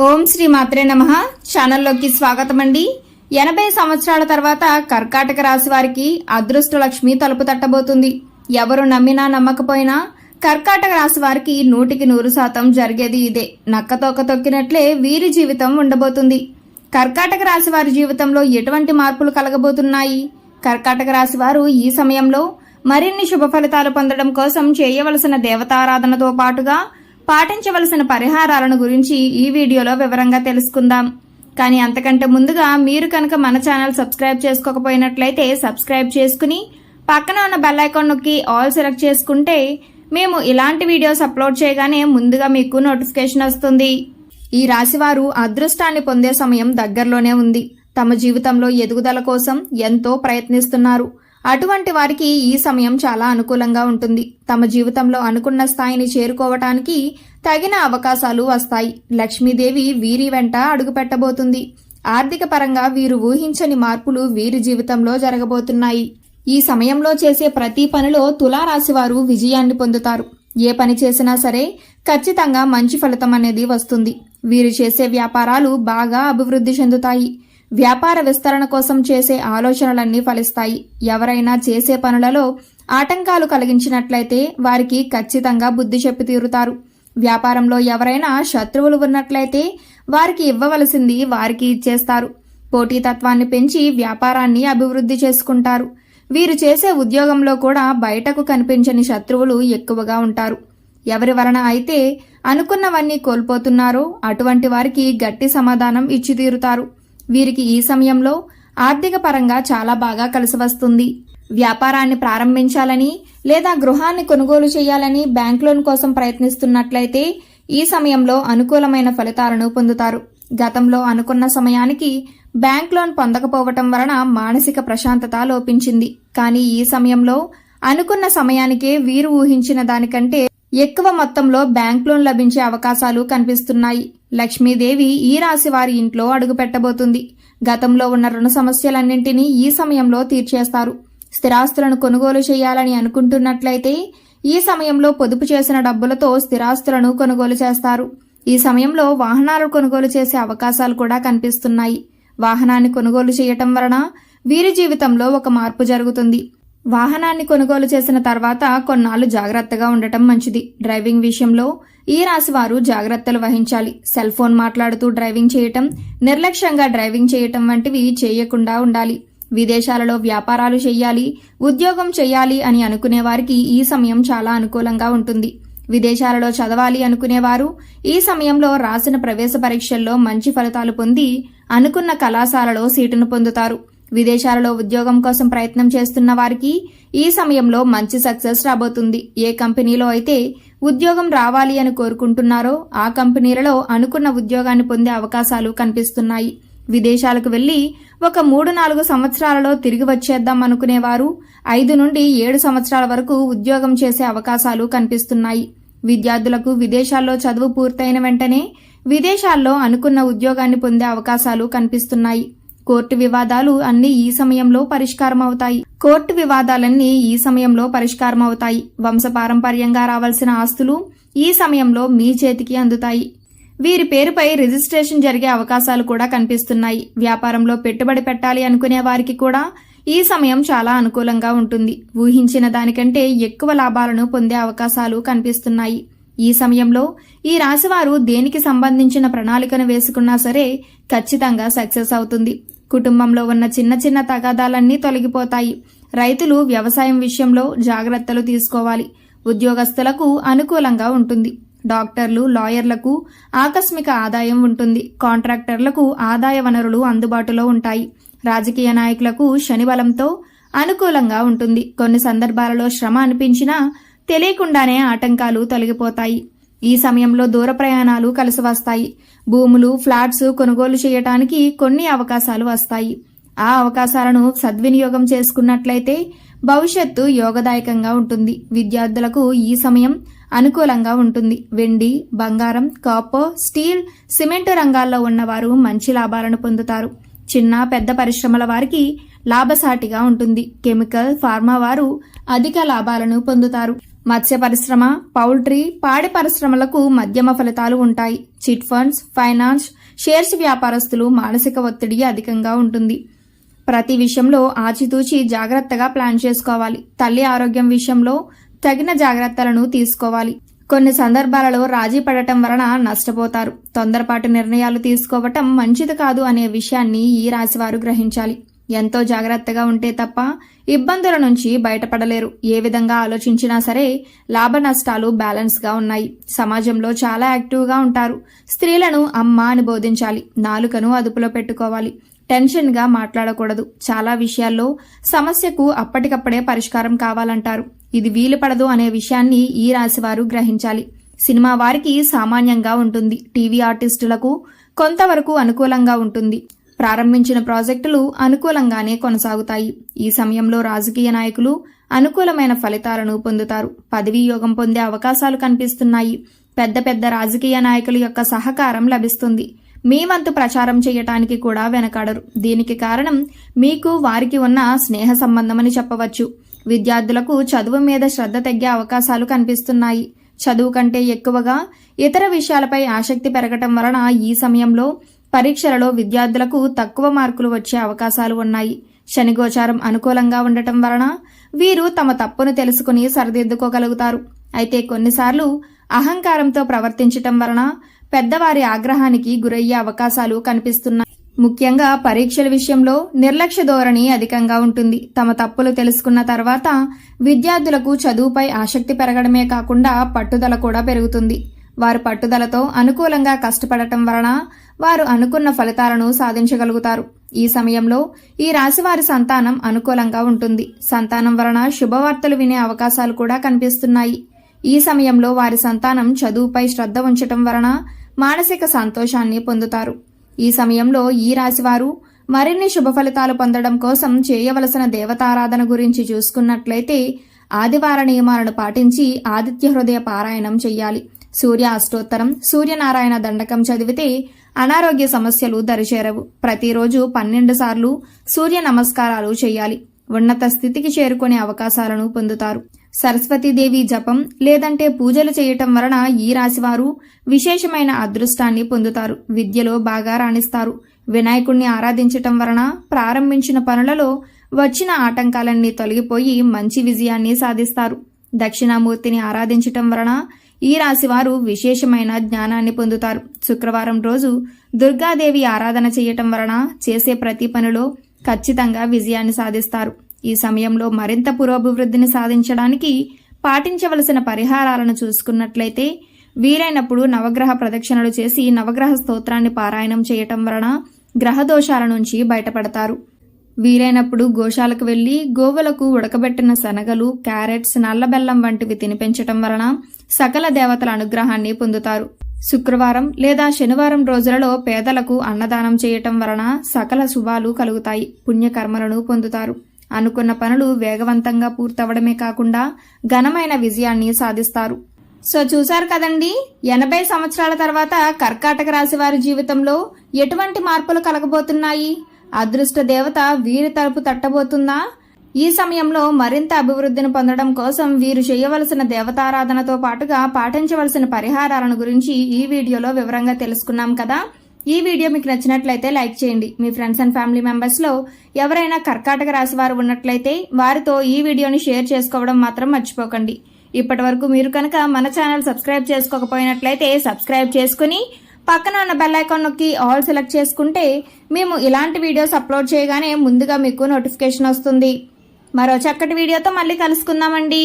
ఓం శ్రీ మాత్రే నమః. ఛానల్లోకి స్వాగతం అండి. 80 సంవత్సరాల తర్వాత కర్కాటక రాశి వారికి అదృష్ట లక్ష్మి తలుపు తట్టబోతుంది. ఎవరు నమ్మినా నమ్మకపోయినా కర్కాటక రాశి వారికి 100% జరిగేది ఇదే. నక్కతోక తొక్కినట్లే వీరి జీవితం ఉండబోతుంది. కర్కాటక రాశి వారి జీవితంలో ఎటువంటి మార్పులు కలగబోతున్నాయి? కర్కాటక రాశి వారు ఈ సమయంలో మరిన్ని శుభ ఫలితాలు పొందడం కోసం చేయవలసిన దేవతారాధనతో పాటుగా పాటించవలసిన పరిహారాలను గురించి ఈ వీడియోలో వివరంగా తెలుసుకుందాం. కానీ అంతకంటే ముందుగా మీరు కనుక మన ఛానల్ సబ్స్క్రైబ్ చేసుకోకపోయినట్లయితే సబ్స్క్రైబ్ చేసుకుని పక్కన ఉన్న బెల్ ఐకాన్ నొక్కి ఆల్ సెలెక్ట్ చేసుకుంటే మేము ఇలాంటి వీడియోస్ అప్లోడ్ చేయగానే ముందుగా మీకు నోటిఫికేషన్ వస్తుంది. ఈ రాశివారు అదృష్టాన్ని పొందే సమయం దగ్గరలోనే ఉంది. తమ జీవితంలో ఎదుగుదల కోసం ఎంతో ప్రయత్నిస్తున్నారు. అటువంటి వారికి ఈ సమయం చాలా అనుకూలంగా ఉంటుంది. తమ జీవితంలో అనుకున్న స్థాయిని చేరుకోవటానికి తగిన అవకాశాలు వస్తాయి. లక్ష్మీదేవి వీరి వెంట అడుగుపెట్టబోతుంది. ఆర్థిక పరంగా వీరు ఊహించని మార్పులు వీరి జీవితంలో జరగబోతున్నాయి. ఈ సమయంలో చేసే ప్రతి పనిలో తులారాశివారు విజయాన్ని పొందుతారు. ఏ పని చేసినా సరే ఖచ్చితంగా మంచి ఫలితం అనేది వస్తుంది. వీరు చేసే వ్యాపారాలు బాగా అభివృద్ధి చెందుతాయి. వ్యాపార విస్తరణ కోసం చేసే ఆలోచనలన్నీ ఫలిస్తాయి. ఎవరైనా చేసే పనులలో ఆటంకాలు కలిగించినట్లయితే వారికి ఖచ్చితంగా బుద్ధి చెప్పి తీరుతారు. వ్యాపారంలో ఎవరైనా శత్రువులు ఉన్నట్లయితే వారికి ఇవ్వవలసింది వారికి ఇచ్చేస్తారు. పోటీతత్వాన్ని పెంచి వ్యాపారాన్ని అభివృద్ధి చేసుకుంటారు. వీరు చేసే ఉద్యోగంలో కూడా బయటకు కనిపించని శత్రువులు ఎక్కువగా ఉంటారు. ఎవరి వలన అయితే అనుకున్నవన్నీ కోల్పోతున్నారో అటువంటి వారికి గట్టి సమాధానం ఇచ్చి తీరుతారు. వీరికి ఈ సమయంలో ఆర్థిక పరంగా చాలా బాగా కలిసి వస్తుంది. వ్యాపారాన్ని ప్రారంభించాలని లేదా గృహాన్ని కొనుగోలు చేయాలని బ్యాంక్ లోన్ కోసం ప్రయత్నిస్తున్నట్లయితే ఈ సమయంలో అనుకూలమైన ఫలితాలను పొందుతారు. గతంలో అనుకున్న సమయానికి బ్యాంక్ లోన్ పొందకపోవటం వలన మానసిక ప్రశాంతత లోపించింది. కానీ ఈ సమయంలో అనుకున్న సమయానికే వీరు ఊహించిన దానికంటే ఎక్కువ మొత్తంలో బ్యాంక్ లోన్ లభించే అవకాశాలు కనిపిస్తున్నాయి. లక్ష్మీదేవి ఈ రాశి వారి ఇంట్లో అడుగుపెట్టబోతుంది. గతంలో ఉన్న రుణ సమస్యలన్నింటినీ ఈ సమయంలో తీర్చేస్తారు. స్థిరాస్తులను కొనుగోలు చేయాలని అనుకుంటున్నట్లయితే ఈ సమయంలో పొదుపు చేసిన డబ్బులతో స్థిరాస్తులను కొనుగోలు చేస్తారు. ఈ సమయంలో వాహనాలు కొనుగోలు చేసే అవకాశాలు కూడా కనిపిస్తున్నాయి. వాహనాన్ని కొనుగోలు చేయటం వలన వీరి జీవితంలో ఒక మార్పు జరుగుతుంది. వాహనాన్ని కొనుగోలు చేసిన తర్వాత కొన్నాళ్లు జాగ్రత్తగా ఉండటం మంచిది. డ్రైవింగ్ విషయంలో ఈ రాశి వారు జాగ్రత్తలు వహించాలి. సెల్ ఫోన్ మాట్లాడుతూ డ్రైవింగ్ చేయటం, నిర్లక్ష్యంగా డ్రైవింగ్ చేయటం వంటివి చేయకుండా ఉండాలి. విదేశాలలో వ్యాపారాలు చేయాలి, ఉద్యోగం చేయాలి అని అనుకునే వారికి ఈ సమయం చాలా అనుకూలంగా ఉంటుంది. విదేశాలలో చదవాలి అనుకునేవారు ఈ సమయంలో రాసిన ప్రవేశ పరీక్షల్లో మంచి ఫలితాలు పొంది అనుకున్న కళాశాలలో సీటును పొందుతారు. విదేశాలలో ఉద్యోగం కోసం ప్రయత్నం చేస్తున్న వారికి ఈ సమయంలో మంచి సక్సెస్ రాబోతుంది. ఏ కంపెనీలో అయితే ఉద్యోగం రావాలి అని కోరుకుంటున్నారో ఆ కంపెనీలలో అనుకున్న ఉద్యోగాన్ని పొందే అవకాశాలు కనిపిస్తున్నాయి. విదేశాలకు వెళ్లి ఒక 3-4 సంవత్సరాలలో తిరిగి వచ్చేద్దాం అనుకునేవారు 5 నుండి 7 సంవత్సరాల వరకు ఉద్యోగం చేసే అవకాశాలు కనిపిస్తున్నాయి. విద్యార్థులకు విదేశాల్లో చదువు పూర్తయిన వెంటనే విదేశాల్లో అనుకున్న ఉద్యోగాన్ని పొందే అవకాశాలు కనిపిస్తున్నాయి. కోర్టు వివాదాలన్నీ ఈ సమయంలో పరిష్కారమవుతాయి. వంశపారంపర్యంగా రావాల్సిన ఆస్తులు ఈ సమయంలో మీ చేతికి అందుతాయి. వీరి పేరుపై రిజిస్ట్రేషన్ జరిగే అవకాశాలు కూడా కనిపిస్తున్నాయి. వ్యాపారంలో పెట్టుబడి పెట్టాలి అనుకునే వారికి కూడా ఈ సమయం చాలా అనుకూలంగా ఉంటుంది. ఊహించిన దానికంటే ఎక్కువ లాభాలను పొందే అవకాశాలు కనిపిస్తున్నాయి. ఈ సమయంలో ఈ రాశివారు దేనికి సంబంధించిన ప్రణాళికను వేసుకున్నా సరే ఖచ్చితంగా సక్సెస్ అవుతుంది. కుటుంబంలో ఉన్న చిన్న చిన్న తగాదాలన్నీ తొలగిపోతాయి. రైతులు వ్యవసాయం విషయంలో జాగ్రత్తలు తీసుకోవాలి. ఉద్యోగస్తులకు అనుకూలంగా ఉంటుంది. డాక్టర్లు, లాయర్లకు ఆకస్మిక ఆదాయం ఉంటుంది. కాంట్రాక్టర్లకు ఆదాయ వనరులు అందుబాటులో ఉంటాయి. రాజకీయ నాయకులకు శని బలంతో అనుకూలంగా ఉంటుంది. కొన్ని సందర్భాలలో శ్రమ అనిపించినా తెలియకుండానే ఆటంకాలు తొలగిపోతాయి. ఈ సమయంలో దూర ప్రయాణాలు కలిసి వస్తాయి. భూములు, ఫ్లాట్స్ కొనుగోలు చేయటానికి కొన్ని అవకాశాలు వస్తాయి. ఆ అవకాశాలను సద్వినియోగం చేసుకున్నట్లయితే భవిష్యత్తు యోగదాయకంగా ఉంటుంది. విద్యార్థులకు ఈ సమయం అనుకూలంగా ఉంటుంది. వెండి, బంగారం, కాపర్, స్టీల్, సిమెంటు రంగాల్లో ఉన్నవారు మంచి లాభాలను పొందుతారు. చిన్న పెద్ద పరిశ్రమల వారికి లాభసాటిగా ఉంటుంది. కెమికల్, ఫార్మా వారు అధిక లాభాలను పొందుతారు. మత్స్య పరిశ్రమ, పౌల్ట్రీ, పాడి పరిశ్రమలకు మధ్యమ ఫలితాలు ఉంటాయి. చిట్ ఫండ్స్, ఫైనాన్స్, షేర్స్ వ్యాపారస్తులు మానసిక ఒత్తిడి అధికంగా ఉంటుంది. ప్రతి విషయంలో ఆచితూచి జాగ్రత్తగా ప్లాన్ చేసుకోవాలి. తల్లి ఆరోగ్యం విషయంలో తగిన జాగ్రత్తలను తీసుకోవాలి. కొన్ని సందర్భాలలో రాజీ పడటం వలన నష్టపోతారు. తొందరపాటు నిర్ణయాలు తీసుకోవటం మంచిది కాదు అనే విషయాన్ని ఈ రాశివారు గ్రహించాలి. ఎంతో జాగ్రత్తగా ఉంటే తప్ప ఇబ్బందుల నుంచి బయటపడలేరు. ఏ విధంగా ఆలోచించినా సరే లాభ నష్టాలు బ్యాలెన్స్ గా ఉన్నాయి. సమాజంలో చాలా యాక్టివ్గా ఉంటారు. స్త్రీలను అమ్మ అని బోధించాలి. నాలుకను అదుపులో పెట్టుకోవాలి. టెన్షన్ గా మాట్లాడకూడదు. చాలా విషయాల్లో సమస్యకు అప్పటికప్పుడే పరిష్కారం కావాలంటారు. ఇది వీలు పడదు అనే విషయాన్ని ఈ రాశివారు గ్రహించాలి. సినిమా వారికి సామాన్యంగా ఉంటుంది. టీవీ ఆర్టిస్టులకు కొంతవరకు అనుకూలంగా ఉంటుంది. ప్రారంభించిన ప్రాజెక్టులు అనుకూలంగానే కొనసాగుతాయి. ఈ సమయంలో రాజకీయ నాయకులు అనుకూలమైన ఫలితాలను పొందుతారు. పదవీ యోగం పొందే అవకాశాలు కనిపిస్తున్నాయి. పెద్ద పెద్ద రాజకీయ నాయకుల యొక్క సహకారం లభిస్తుంది. మీ వంతు ప్రచారం చేయటానికి కూడా వెనకాడరు. దీనికి కారణం మీకు వారికి ఉన్న స్నేహ సంబంధమని చెప్పవచ్చు. విద్యార్థులకు చదువు మీద శ్రద్ధ తగ్గే అవకాశాలు కనిపిస్తున్నాయి. చదువు కంటే ఎక్కువగా ఇతర విషయాలపై ఆసక్తి పెరగటం వలన ఈ సమయంలో పరీక్షలలో విద్యార్థులకు తక్కువ మార్కులు వచ్చే అవకాశాలు ఉన్నాయి. శనిగోచారం అనుకూలంగా ఉండటం వలన వీరు తమ తప్పును తెలుసుకుని సరిదిద్దుకోగలుగుతారు. అయితే కొన్నిసార్లు అహంకారంతో ప్రవర్తించటం వలన పెద్దవారి ఆగ్రహానికి గురయ్యే అవకాశాలు కనిపిస్తున్నాయి. ముఖ్యంగా పరీక్షల విషయంలో నిర్లక్ష్య ధోరణి అధికంగా ఉంటుంది. తమ తప్పులు తెలుసుకున్న తర్వాత విద్యార్థులకు చదువుపై ఆసక్తి పెరగడమే కాకుండా పట్టుదల కూడా పెరుగుతుంది. వారు పట్టుదలతో అనుకూలంగా కష్టపడటం వలన వారు అనుకున్న ఫలితాలను సాధించగలుగుతారు. ఈ సమయంలో ఈ రాశివారి సంతానం అనుకూలంగా ఉంటుంది. సంతానం వలన శుభవార్తలు వినే అవకాశాలు కూడా కనిపిస్తున్నాయి. ఈ సమయంలో వారి సంతానం చదువుపై శ్రద్ధ ఉంచటం వలన మానసిక సంతోషాన్ని పొందుతారు. ఈ సమయంలో ఈ రాశివారు మరిన్ని శుభ ఫలితాలు పొందడం కోసం చేయవలసిన దేవతారాధన గురించి చూసుకున్నట్లయితే ఆదివార నియమాలను పాటించి ఆదిత్య హృదయ పారాయణం చెయ్యాలి. సూర్య అష్టోత్తరం, సూర్యనారాయణ దండకం చదివితే అనారోగ్య సమస్యలు దరిచేరవు. ప్రతిరోజు 12 సార్లు సూర్య నమస్కారాలు చేయాలి. ఉన్నత స్థితికి చేరుకునే అవకాశాలను పొందుతారు. సరస్వతీదేవి జపం లేదంటే పూజలు చేయటం వలన ఈ రాశివారు విశేషమైన అదృష్టాన్ని పొందుతారు. విద్యలో బాగా రాణిస్తారు. వినాయకుణ్ణి ఆరాధించటం వలన ప్రారంభించిన పనులలో వచ్చిన ఆటంకాలన్నీ తొలగిపోయి మంచి విజయాన్ని సాధిస్తారు. దక్షిణామూర్తిని ఆరాధించటం వలన ఈ రాశివారు విశేషమైన జ్ఞానాన్ని పొందుతారు. శుక్రవారం రోజు దుర్గాదేవి ఆరాధన చేయటం వలన చేసే ప్రతి పనిలో ఖచ్చితంగా విజయాన్ని సాధిస్తారు. ఈ సమయంలో మరింత పురోభివృద్ధిని సాధించడానికి పాటించవలసిన పరిహారాలను చూసుకున్నట్లయితే వీలైనప్పుడు నవగ్రహ ప్రదక్షిణలు చేసి నవగ్రహ స్తోత్రాన్ని పారాయణం చేయటం వలన గ్రహ దోషాల నుంచి బయటపడతారు. వీలైనప్పుడు గోశాలకు వెళ్లి గోవులకు ఉడకబెట్టిన శనగలు, క్యారెట్స్, నల్లబెల్లం వంటివి తినిపించటం వలన సకల దేవతల అనుగ్రహాన్ని పొందుతారు. శుక్రవారం లేదా శనివారం రోజులలో పేదలకు అన్నదానం చేయటం వలన సకల శుభాలు కలుగుతాయి. పుణ్యకర్మలను పొందుతారు. అనుకున్న పనులు వేగవంతంగా పూర్తవడమే కాకుండా ఘనమైన విజయాన్ని సాధిస్తారు. సో చూశారు కదండి, 80 సంవత్సరాల తర్వాత కర్కాటక రాశి వారి జీవితంలో ఎటువంటి మార్పులు కలగబోతున్నాయి? అదృష్ట దేవత వీరి తలుపు తట్టబోతుందా? ఈ సమయంలో మరింత అభివృద్ధిని పొందడం కోసం వీరు చేయవలసిన దేవతారాధనతో పాటుగా పాటించవలసిన పరిహారాలను గురించి ఈ వీడియోలో వివరంగా తెలుసుకున్నాం కదా. ఈ వీడియో మీకు నచ్చినట్లయితే లైక్ చేయండి. మీ ఫ్రెండ్స్ అండ్ ఫ్యామిలీ మెంబర్స్ లో ఎవరైనా కర్కాటక రాశి వారు ఉన్నట్లయితే వారితో ఈ వీడియోని షేర్ చేసుకోవడం మాత్రం మర్చిపోకండి. ఇప్పటి వరకు మీరు కనుక మన ఛానల్ సబ్స్క్రైబ్ చేసుకోకపోయినట్లయితే సబ్స్క్రైబ్ చేసుకుని పక్కన ఉన్న బెల్ ఐకాన్ నొక్కి ఆల్ సెలెక్ట్ చేసుకుంటే మేము ఇలాంటి వీడియోస్ అప్లోడ్ చేయగానే ముందుగా మీకు నోటిఫికేషన్ వస్తుంది. మరో చక్కటి వీడియోతో మళ్ళీ కలుసుకుందామండి.